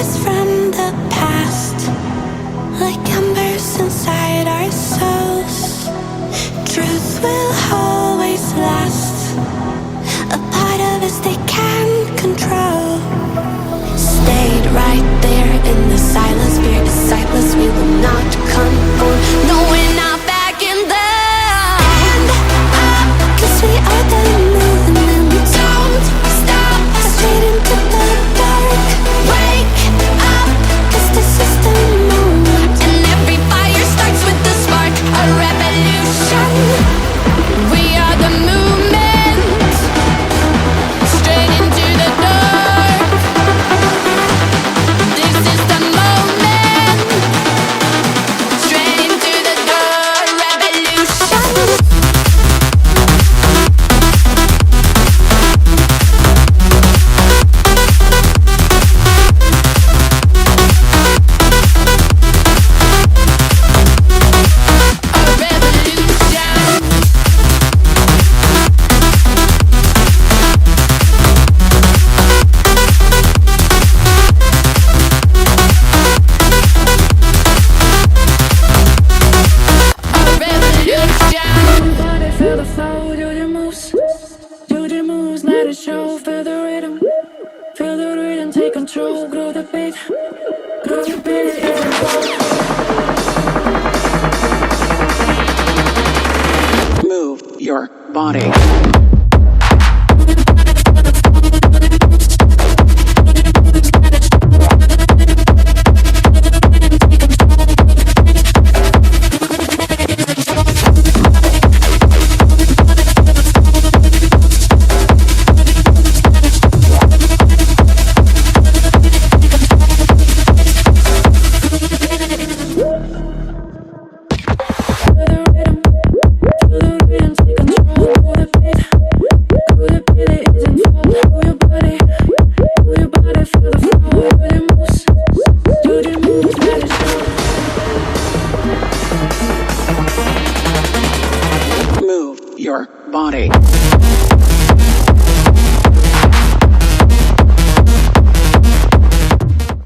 memories from the past, like embers inside our souls. Truth will always last, a part of us they can't control. Stayed right there in the silence, fear is sightless, we will not conform. No, we're not backing down. Stand up, 'cause we are the movement. Don't stop, straight into the dark. Wake up, 'cause this is the moment. And every fire starts with the spark, a revolution. We are the movement, straight into the dark. This is the moment, straight into the dark, revolution. Feel the flow, do the moves, let it show. Feel the rhythm, take control. Grow the beat, Move your body. Move your body.